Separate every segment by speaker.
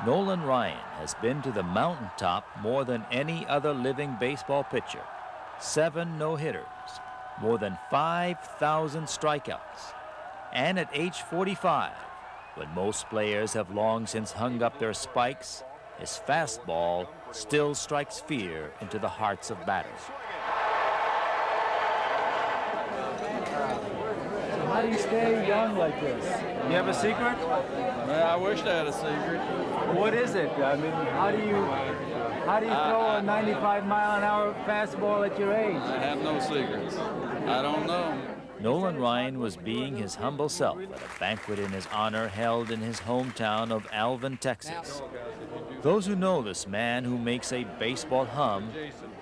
Speaker 1: Nolan Ryan has been to the mountaintop more than any other living baseball pitcher. 7 no-hitters, more than 5,000 strikeouts. And at age 45, when most players have long since hung up their spikes, his fastball still strikes fear into the hearts of batters.
Speaker 2: How do you stay young like this? You have a secret?
Speaker 3: Well, I wish I had a secret.
Speaker 2: What is it? I mean, how do you throw a 95-mile-an-hour fastball at your age?
Speaker 3: I have no secrets. I don't know.
Speaker 1: Nolan Ryan was being his humble self at a banquet in his honor held in his hometown of Alvin, Texas. Those who know this man who makes a baseball hum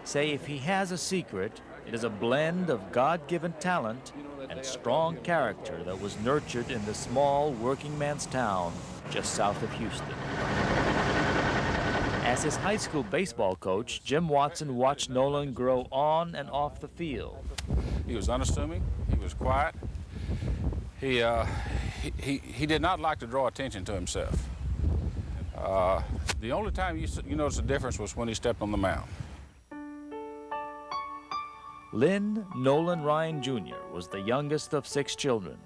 Speaker 1: say if he has a secret, it is a blend of God-given talent and strong character that was nurtured in the small working man's town just south of Houston. As his high school baseball coach, Jim Watson watched Nolan grow on and off the field.
Speaker 4: He was unassuming, he was quiet. He did not like to draw attention to himself. The only time you notice the difference was when he stepped on the mound.
Speaker 1: Lynn Nolan Ryan Jr. was the youngest of 6 children.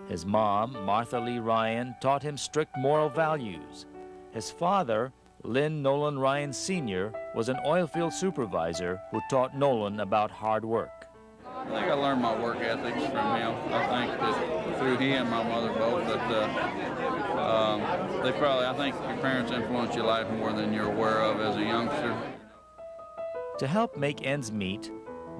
Speaker 1: His mom, Martha Lee Ryan, taught him strict moral values. His father, Lynn Nolan Ryan Sr., was an oilfield supervisor who taught Nolan about hard work.
Speaker 3: I think I learned my work ethics from him. I think that through he and my mother both, I think your parents influence your life more than you're aware of as a youngster.
Speaker 1: To help make ends meet,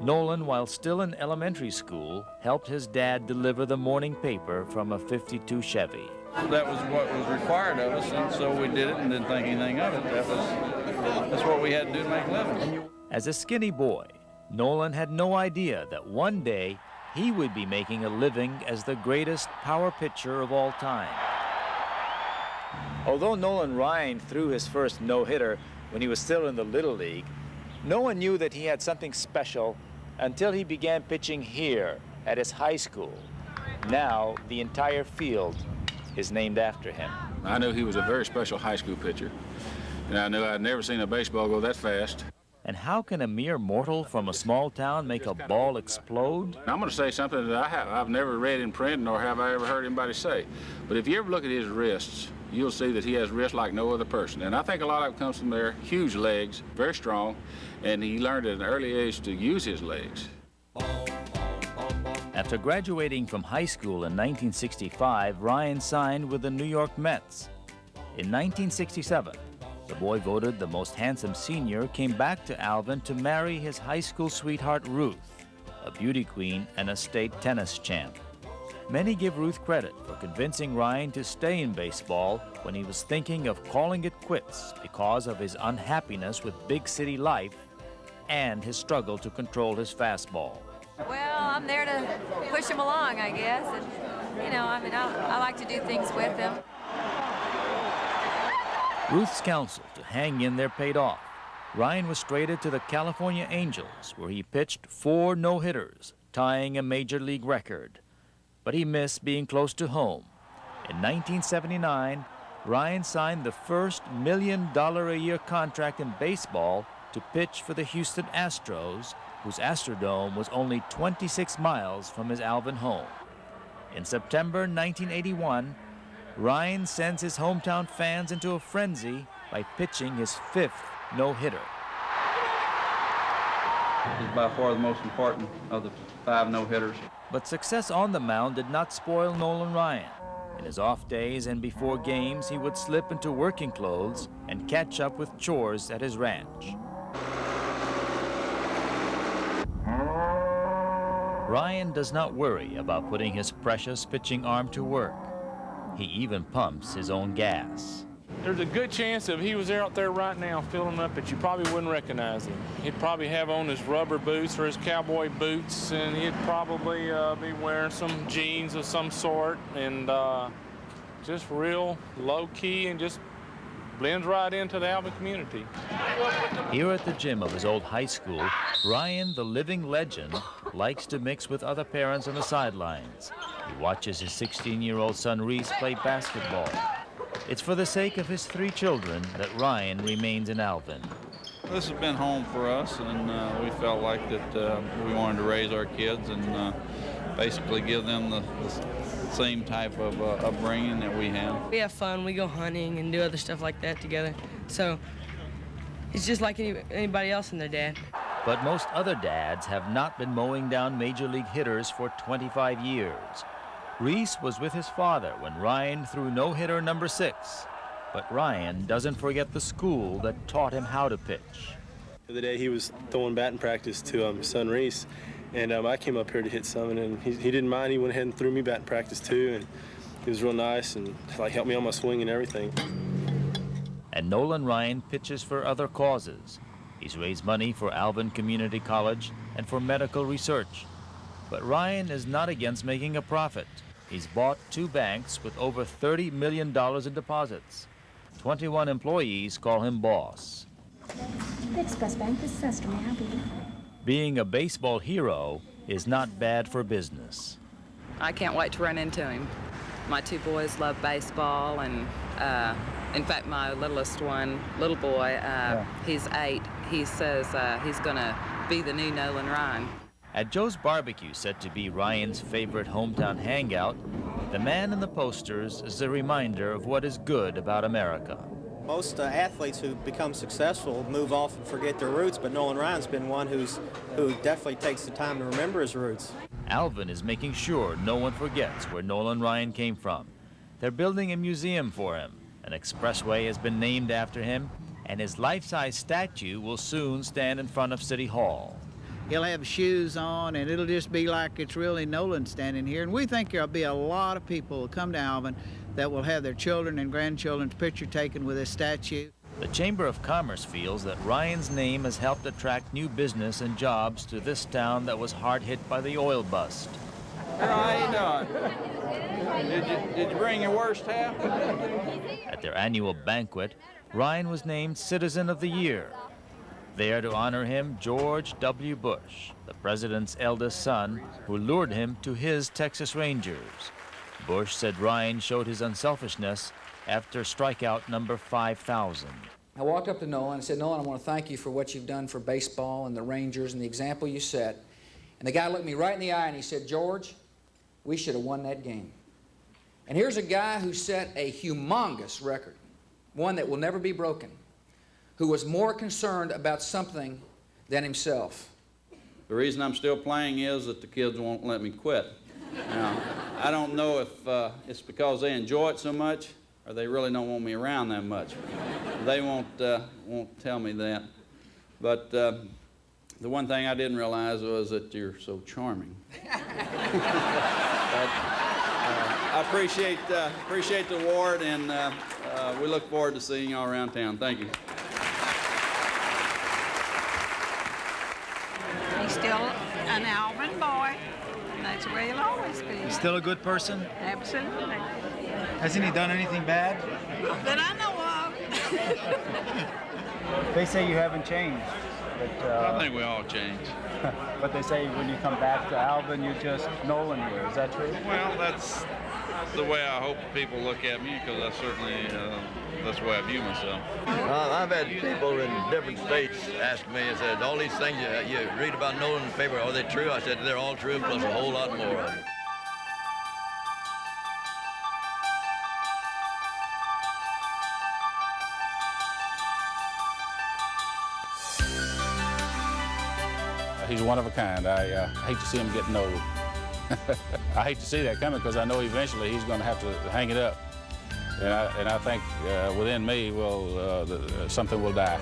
Speaker 1: Nolan, while still in elementary school, helped his dad deliver the morning paper from a '52 Chevy.
Speaker 3: That was what was required of us, and so we did it and didn't think anything of it. That's what we had to do to make a living.
Speaker 1: As a skinny boy, Nolan had no idea that one day he would be making a living as the greatest power pitcher of all time. Although Nolan Ryan threw his first no-hitter when he was still in the Little League, no one knew that he had something special until he began pitching here at his high school. Now, the entire field is named after him.
Speaker 4: I knew he was a very special high school pitcher, and I knew I'd never seen a baseball go that fast.
Speaker 1: And how can a mere mortal from a small town make a ball explode?
Speaker 4: I'm going to say something that I've never read in print, nor have I ever heard anybody say. But if you ever look at his wrists, you'll see that he has wrists like no other person. And I think a lot of it comes from their huge legs, very strong, and he learned at an early age to use his legs.
Speaker 1: After graduating from high school in 1965, Ryan signed with the New York Mets. In 1967, the boy voted the most handsome senior came back to Alvin to marry his high school sweetheart Ruth, a beauty queen and a state tennis champ. Many give Ruth credit for convincing Ryan to stay in baseball when he was thinking of calling it quits because of his unhappiness with big city life and his struggle to control his fastball.
Speaker 5: Well, I'm there to push him along, I guess. And, I like to do things with him.
Speaker 1: Ruth's counsel to hang in there paid off. Ryan was traded to the California Angels, where he pitched 4 no-hitters, tying a major league record. But he missed being close to home. In 1979, Ryan signed the first $1 million a year contract in baseball to pitch for the Houston Astros, whose Astrodome was only 26 miles from his Alvin home. In September 1981, Ryan sends his hometown fans into a frenzy by pitching his 5th no-hitter.
Speaker 3: He's by far the most important of the 5 no-hitters.
Speaker 1: But success on the mound did not spoil Nolan Ryan. In his off days and before games, he would slip into working clothes and catch up with chores at his ranch. Ryan does not worry about putting his precious pitching arm to work. He even pumps his own gas.
Speaker 6: There's a good chance if he was out there right now filling up that you probably wouldn't recognize him. He'd probably have on his rubber boots or his cowboy boots, and he'd probably be wearing some jeans of some sort, and just real low-key and just blends right into the Alvin community.
Speaker 1: Here at the gym of his old high school, Ryan, the living legend, likes to mix with other parents on the sidelines. He watches his 16-year-old son Reese play basketball. It's for the sake of his 3 children that Ryan remains in Alvin.
Speaker 3: This has been home for us, and we felt like that we wanted to raise our kids and basically give them the same type of upbringing that we had.
Speaker 7: We have fun. We go hunting and do other stuff like that together. So it's just like anybody else and their dad.
Speaker 1: But most other dads have not been mowing down major league hitters for 25 years. Reese was with his father when Ryan threw no-hitter number 6. But Ryan doesn't forget the school that taught him how to pitch.
Speaker 8: The other day he was throwing batting practice to his son Reese, and I came up here to hit some, and he didn't mind. He went ahead and threw me batting practice too, and he was real nice and like helped me on my swing and everything.
Speaker 1: And Nolan Ryan pitches for other causes. He's raised money for Alvin Community College and for medical research. But Ryan is not against making a profit. He's bought 2 banks with over $30 million in deposits. 21 employees call him boss.
Speaker 9: The Express Bank, this is Esther. May I help you?
Speaker 1: Being a baseball hero is not bad for business.
Speaker 10: I can't wait to run into him. My 2 boys love baseball, and in fact, my littlest one, little boy, he's 8. He says he's going to be the new Nolan Ryan.
Speaker 1: At Joe's Barbecue, said to be Ryan's favorite hometown hangout, the man in the posters is a reminder of what is good about America.
Speaker 11: Most athletes who become successful move off and forget their roots, but Nolan Ryan's been one who definitely takes the time to remember his roots.
Speaker 1: Alvin is making sure no one forgets where Nolan Ryan came from. They're building a museum for him. An expressway has been named after him, and his life-size statue will soon stand in front of City Hall.
Speaker 12: He'll have shoes on, and it'll just be like it's really Nolan standing here. And we think there'll be a lot of people who come to Alvin that will have their children and grandchildren's picture taken with this statue.
Speaker 1: The Chamber of Commerce feels that Ryan's name has helped attract new business and jobs to this town that was hard hit by the oil bust.
Speaker 3: How you doing? Did you bring your worst half?
Speaker 1: At their annual banquet, Ryan was named Citizen of the Year. There to honor him, George W. Bush, the president's eldest son, who lured him to his Texas Rangers. Bush said Ryan showed his unselfishness after strikeout number 5,000.
Speaker 13: I walked up to Nolan and said, Nolan, I want to thank you for what you've done for baseball and the Rangers and the example you set. And the guy looked me right in the eye and he said, George, we should have won that game. And here's a guy who set a humongous record, one that will never be broken, who was more concerned about something than himself.
Speaker 3: The reason I'm still playing is that the kids won't let me quit. Now, I don't know if it's because they enjoy it so much or they really don't want me around that much. They won't tell me that. But the one thing I didn't realize was that you're so charming. I appreciate the award, and we look forward to seeing y'all around town. Thank you.
Speaker 14: He's still an Alvin boy, and that's where he'll always be.
Speaker 15: He's still a good person?
Speaker 14: Absolutely.
Speaker 15: Hasn't he done anything bad?
Speaker 14: That I know of.
Speaker 15: They say you haven't changed. But,
Speaker 3: I think we all change.
Speaker 15: But they say when you come back to Alvin, you're just Nolan here. Is that true?
Speaker 3: Well, that's the way I hope people look at me, because that's certainly that's the way I view myself.
Speaker 16: I've had people in different states ask me and said, all these things you read about Nolan in the paper, are they true? I said, they're all true, plus a whole lot more of them.
Speaker 4: He's one of a kind. I hate to see him getting old. I hate to see that coming because I know eventually he's going to have to hang it up. And I think within me, something will die.